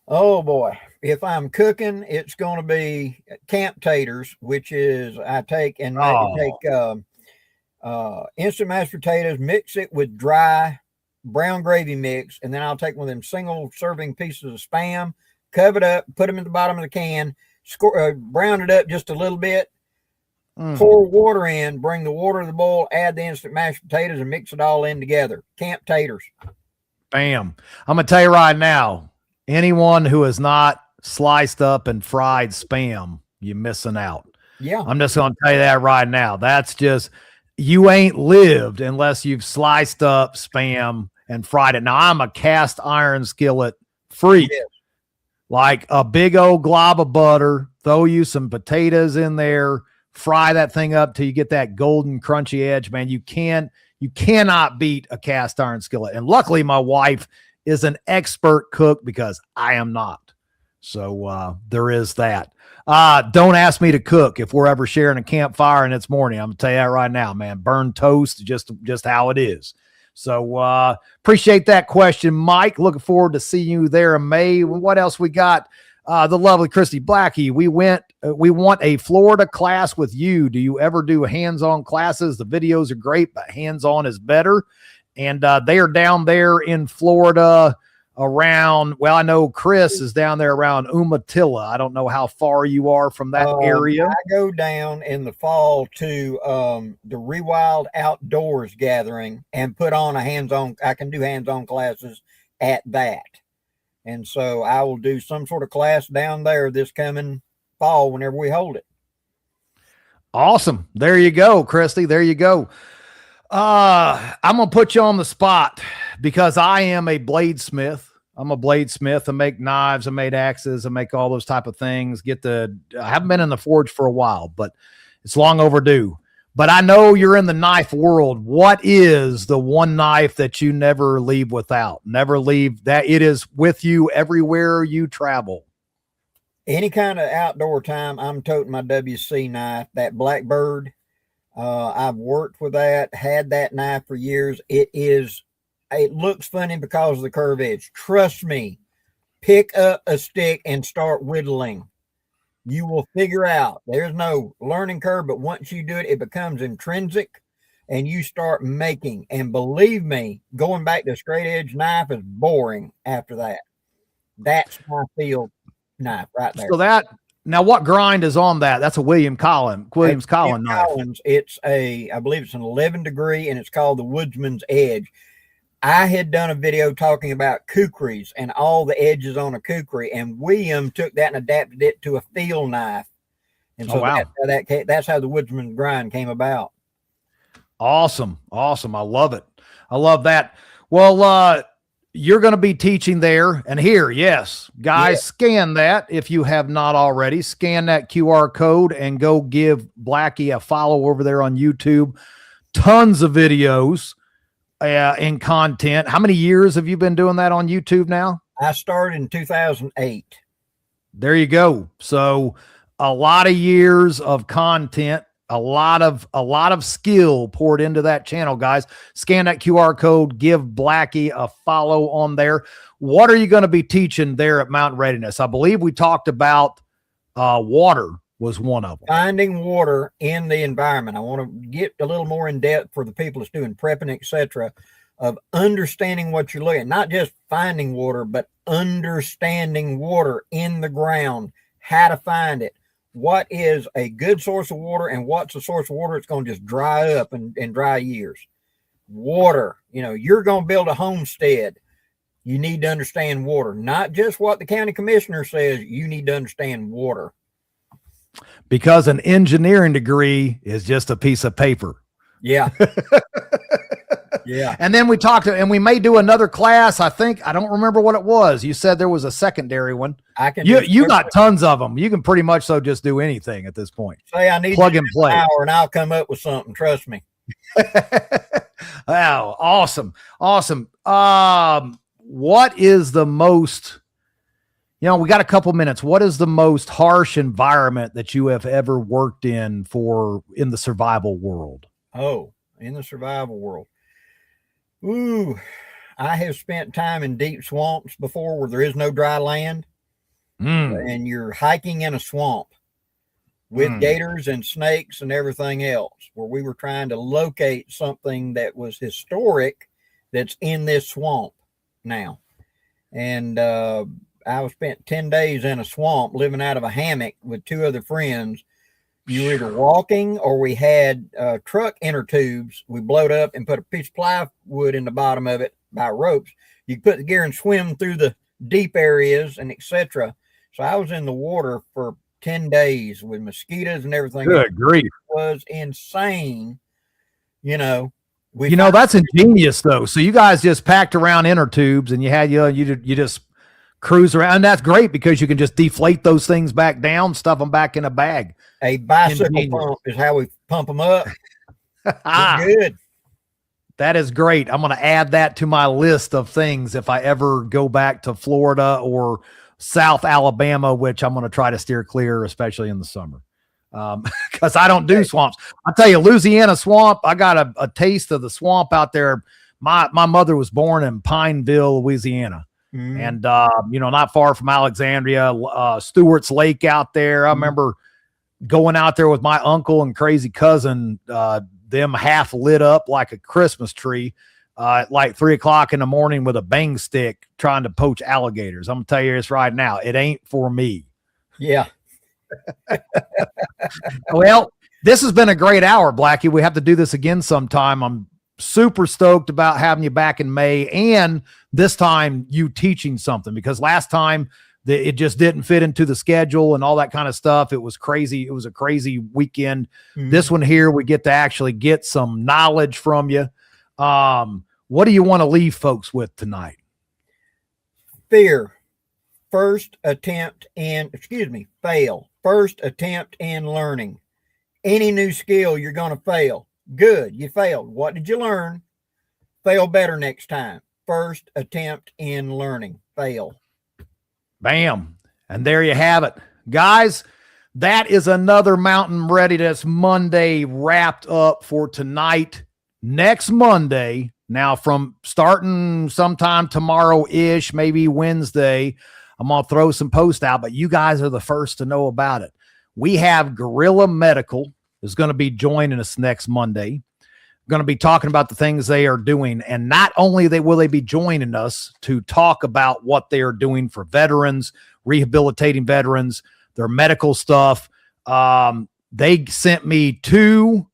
Oh boy. If I'm cooking, it's going to be camp taters, which is I take instant mashed potatoes, mix it with dry brown gravy mix, and then I'll take one of them single serving pieces of Spam, cover it up, put them in the bottom of the can, brown it up just a little bit, pour water in, bring the water to the boil, add the instant mashed potatoes, and mix it all in together. Camp taters. Bam. I'm going to tell you right now, anyone who has not sliced up and fried Spam, you're missing out. Yeah. I'm just going to tell you that right now. That's just, you ain't lived unless you've sliced up Spam and fried it. Now, I'm a cast iron skillet freak. Yes. Like a big old glob of butter, throw you some potatoes in there, fry that thing up till you get that golden crunchy edge, man. You cannot beat a cast iron skillet. And luckily my wife is an expert cook because I am not. So there is that. Don't ask me to cook if we're ever sharing a campfire and it's morning. I'm gonna tell you that right now, man. Burn toast, just how it is. So appreciate that question, Mike. Looking forward to seeing you there in May. What else we got? The lovely Christy Blackie. We want a Florida class with you. Do you ever do hands-on classes? The videos are great, but hands-on is better. And they are down there in Florida around, well, I know Chris is down there around Umatilla. I don't know how far you are from that area. I go down in the fall to the Rewild Outdoors gathering and put on I can do hands-on classes at that. And so I will do some sort of class down there this coming fall whenever we hold it. Awesome. There you go, Christy. There you go. I'm going to put you on the spot because I am a bladesmith. I'm a bladesmith. I make knives. I made axes. I make all those type of things. I haven't been in the forge for a while, but it's long overdue. But I know you're in the knife world. What is the one knife that you never leave without? Never leave that it is with you everywhere you travel. Any kind of outdoor time, I'm toting my WC knife, that Blackbird. I've worked with that, had that knife for years. It looks funny because of the curved edge. Trust me, pick up a stick and start whittling. You will figure out there's no learning curve, but once you do it, it becomes intrinsic and you start making. And believe me, going back to straight edge knife is boring after that. That's my field. knife right there. So that, now what grind is on that? That's a Williams Collin knife. Collins. It's I believe it's an 11 degree, and it's called the Woodsman's Edge. I had done a video talking about kukris and all the edges on a kukri, and William took that and adapted it to a field knife. And so that's how the Woodsman's grind came about. Awesome. I love it. I love that. Well, you're going to be teaching there and here. Yes, guys, Scan that. If you have not already, scan that QR code and go give Blackie a follow over there on YouTube. Tons of videos and content. How many years have you been doing that on YouTube now? I started in 2008. There you go. So a lot of years of content, a lot of skill poured into that channel, guys. Scan that QR code, give Blackie a follow on there. What are you going to be teaching there at Mountain Readiness? I believe we talked about water was one of them. Finding water in the environment. I want to get a little more in depth for the people that's doing prepping, etc., of understanding what you're looking at, not just finding water, but understanding water in the ground, how to find it. What is a good source of water and what's a source of water that's going to just dry up in dry years? Water, you're going to build a homestead. You need to understand water, not just what the county commissioner says. You need to understand water. Because an engineering degree is just a piece of paper. Yeah. Yeah. And then we talked, and we may do another class. I don't remember what it was. You said there was a secondary one. You got tons of them. You can pretty much just do anything at this point. Say I need plug and play an hour and I'll come up with something. Trust me. Wow. Awesome. What is the most, we got a couple minutes. What is the most harsh environment that you have ever worked in the survival world? Oh, in the survival world. Ooh, I have spent time in deep swamps before where there is no dry land. And you're hiking in a swamp with gators and snakes and everything else, where we were trying to locate something that was historic that's in this swamp now. And I spent 10 days in a swamp living out of a hammock with two other friends. You were either walking or we had truck inner tubes. We blowed up and put a piece of plywood in the bottom of it by ropes. You could put the gear and swim through the deep areas and etc. So I was in the water for 10 days with mosquitoes and everything. Good grief. It was insane. That's ingenious though. So you guys just packed around inner tubes and you had, you just cruise around. And that's great because you can just deflate those things back down, stuff them back in a bag. A bicycle pump is how we pump them up. Good. That is great. I'm going to add that to my list of things if I ever go back to Florida or South Alabama, which I'm going to try to steer clear, especially in the summer. Because I don't do swamps. I'll tell you, Louisiana swamp, I got a taste of the swamp out there. My mother was born in Pineville, Louisiana. And, not far from Alexandria, Stewart's Lake out there. I remember going out there with my uncle and crazy cousin, them half lit up like a Christmas tree, at like 3 o'clock in the morning with a bang stick trying to poach alligators. I'm gonna tell you this right now. It ain't for me. Yeah. Well, this has been a great hour, Blackie. We have to do this again sometime. I'm super stoked about having you back in May, and this time you teaching something, because last time it just didn't fit into the schedule and all that kind of stuff. It was crazy. It was a crazy weekend. This one here, we get to actually get some knowledge from you. What do you want to leave folks with tonight? Fail. First attempt in learning. Any new skill, you're going to fail. Good. You failed. What did you learn? Fail better next time. First attempt in learning. Fail. Bam. And there you have it. Guys, that is another Mountain Readiness Monday wrapped up for tonight. Next Monday, now from starting sometime tomorrow-ish, maybe Wednesday, I'm going to throw some posts out, but you guys are the first to know about it. We have Gorilla Medical is going to be joining us next Monday. Going to be talking about the things they are doing. And not only will they be joining us to talk about what they are doing for veterans, rehabilitating veterans, their medical stuff. They sent me 2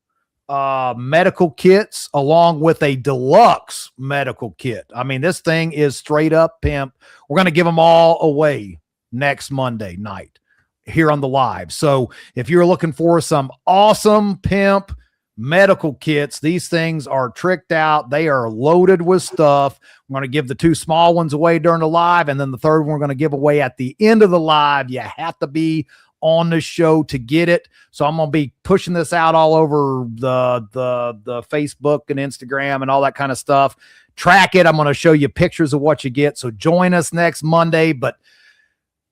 medical kits along with a deluxe medical kit. I mean, this thing is straight up pimp. We're going to give them all away next Monday night here on the live. So if you're looking for some awesome pimp medical kits, these things are tricked out. They are loaded with stuff. We're going to give the 2 small ones away during the live, and then the third one we're going to give away at the end of the live. You have to be on the show to get it. So I'm going to be pushing this out all over the Facebook and Instagram and all that kind of stuff. Track it. I'm going to show you pictures of what you get. So join us next Monday. But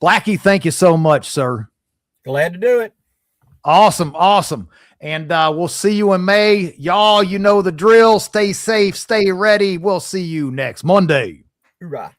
Blackie, thank you so much, sir. Glad to do it. Awesome. Awesome. And we'll see you in May. Y'all, you know the drill. Stay safe. Stay ready. We'll see you next Monday. Hoorah.